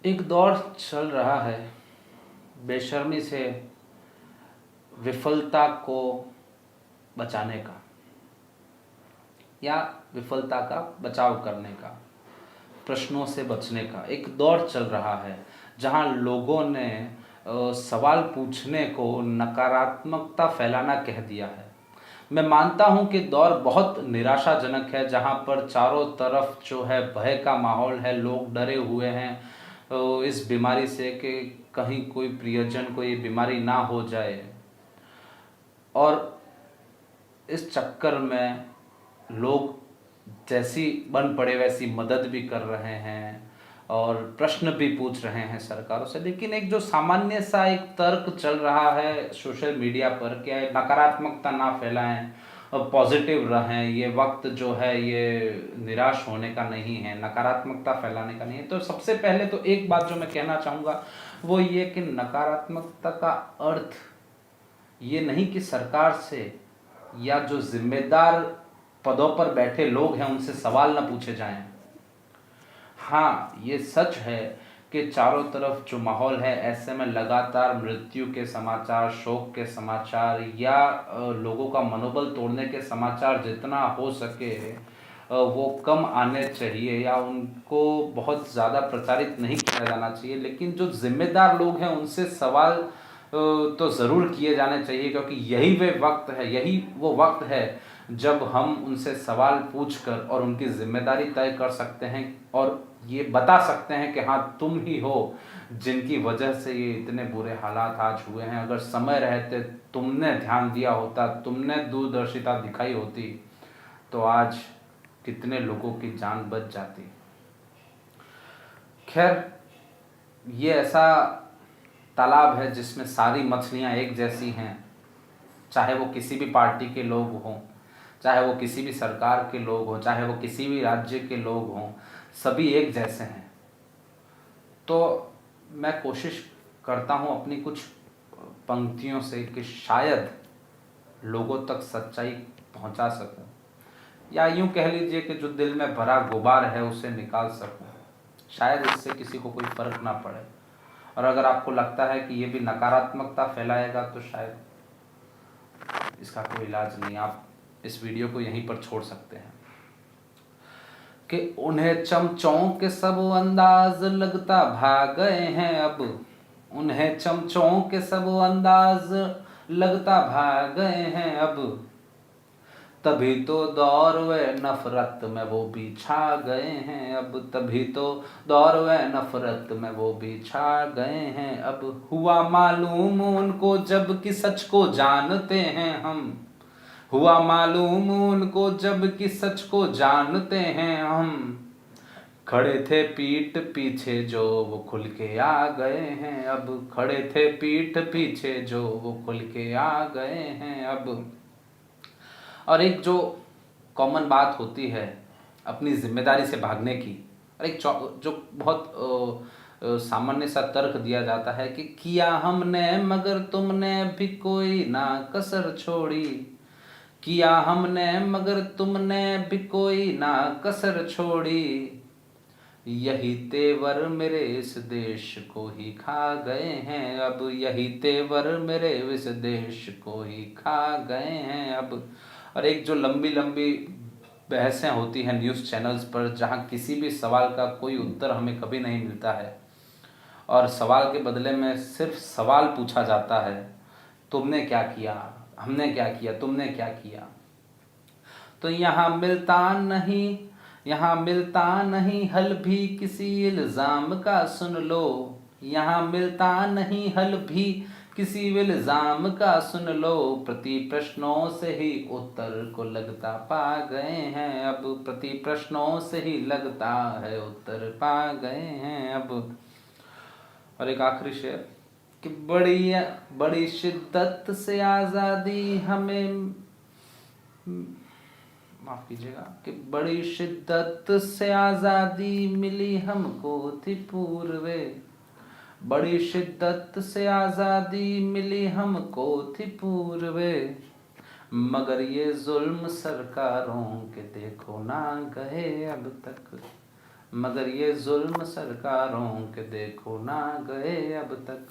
एक दौर चल रहा है बेशर्मी से विफलता को बचाने का या विफलता का बचाव करने का, प्रश्नों से बचने का एक दौर चल रहा है जहां लोगों ने सवाल पूछने को नकारात्मकता फैलाना कह दिया है। मैं मानता हूं कि दौर बहुत निराशाजनक है, जहां पर चारों तरफ जो है भय का माहौल है, लोग डरे हुए हैं इस बीमारी से कि कहीं कोई प्रियजन को ये बीमारी ना हो जाए। और इस चक्कर में लोग जैसी बन पड़े वैसी मदद भी कर रहे हैं और प्रश्न भी पूछ रहे हैं सरकारों से। लेकिन एक जो सामान्य सा एक तर्क चल रहा है सोशल मीडिया पर, क्या है, नकारात्मकता ना फैलाएं और पॉजिटिव रहें। ये वक्त जो है ये निराश होने का नहीं है, नकारात्मकता फैलाने का नहीं है। तो सबसे पहले तो एक बात जो मैं कहना चाहूँगा वो ये कि नकारात्मकता का अर्थ ये नहीं कि सरकार से या जो जिम्मेदार पदों पर बैठे लोग हैं उनसे सवाल न पूछे जाएं। हाँ, ये सच है कि चारों तरफ जो माहौल है ऐसे में लगातार मृत्यु के समाचार, शोक के समाचार या लोगों का मनोबल तोड़ने के समाचार जितना हो सके वो कम आने चाहिए या उनको बहुत ज़्यादा प्रचारित नहीं किया जाना चाहिए। लेकिन जो जिम्मेदार लोग हैं उनसे सवाल तो ज़रूर किए जाने चाहिए, क्योंकि यही वो वक्त है जब हम उनसे सवाल पूछकर और उनकी जिम्मेदारी तय कर सकते हैं और ये बता सकते हैं कि हाँ, तुम ही हो जिनकी वजह से ये इतने बुरे हालात आज हुए हैं। अगर समय रहते तुमने ध्यान दिया होता, तुमने दूरदर्शिता दिखाई होती तो आज कितने लोगों की जान बच जाती। खैर, ये ऐसा तालाब है जिसमें सारी मछलियाँ एक जैसी हैं, चाहे वो किसी भी पार्टी के लोग हों, चाहे वो किसी भी सरकार के लोग हों, चाहे वो किसी भी राज्य के लोग हों, सभी एक जैसे हैं। तो मैं कोशिश करता हूँ अपनी कुछ पंक्तियों से कि शायद लोगों तक सच्चाई पहुँचा सकूँ, या यूँ कह लीजिए कि जो दिल में भरा गुबार है उसे निकाल सकूँ। शायद इससे किसी को कोई फ़र्क ना पड़े, और अगर आपको लगता है कि ये भी नकारात्मकता फैलाएगा तो शायद इसका कोई इलाज नहीं, आप इस वीडियो को यहीं पर छोड़ सकते हैं। कि उन्हें चमचों के सब अंदाज लगता भाग गए हैं अब, उन्हें चमचों के सब अंदाज लगता भाग गए हैं अब, तभी तो दौर व नफरत में वो भी छा गए हैं अब, तभी तो दौर व नफरत में वो भी छा गए हैं अब। हुआ मालूम उनको जब कि सच को जानते हैं हम, हुआ मालूम उनको जब कि सच को जानते हैं हम, खड़े थे पीठ पीछे जो वो खुल के आ गए हैं अब, खड़े थे पीठ पीछे जो वो खुल के आ गए हैं अब। और एक जो कॉमन बात होती है अपनी जिम्मेदारी से भागने की, और एक जो बहुत सामान्य सा तर्क दिया जाता है कि किया हमने मगर तुमने भी कोई ना कसर छोड़ी, किया हमने मगर तुमने भी कोई ना कसर छोड़ी, यही तेवर मेरे इस देश को ही खा गए हैं अब, यही तेवर मेरे इस देश को ही खा गए हैं अब। और एक जो लंबी लंबी बहसें होती हैं न्यूज़ चैनल्स पर, जहां किसी भी सवाल का कोई उत्तर हमें कभी नहीं मिलता है और सवाल के बदले में सिर्फ सवाल पूछा जाता है, तुमने क्या किया, हमने क्या किया, तुमने क्या किया। तो यहाँ मिलता नहीं हल भी किसी इल्ज़ाम का, सुन लो, यहाँ मिलता नहीं हल भी किसी इल्ज़ाम का, सुन लो, प्रति प्रश्नों से ही उत्तर को लगता पा गए हैं अब, प्रति प्रश्नों से ही लगता है उत्तर पा गए हैं अब। और एक आखिरी शेर कि बड़ी बड़ी शिद्दत से आज़ादी हमें, माफ कीजिएगा, कि बड़ी शिद्दत से आज़ादी मिली हमको थी पूर्वे, बड़ी शिद्दत से आज़ादी मिली हमको थी पूर्वे, मगर ये जुल्म सरकारों के देखो ना गए अब तक, मगर ये जुल्म सरकारों के देखो ना गए अब तक।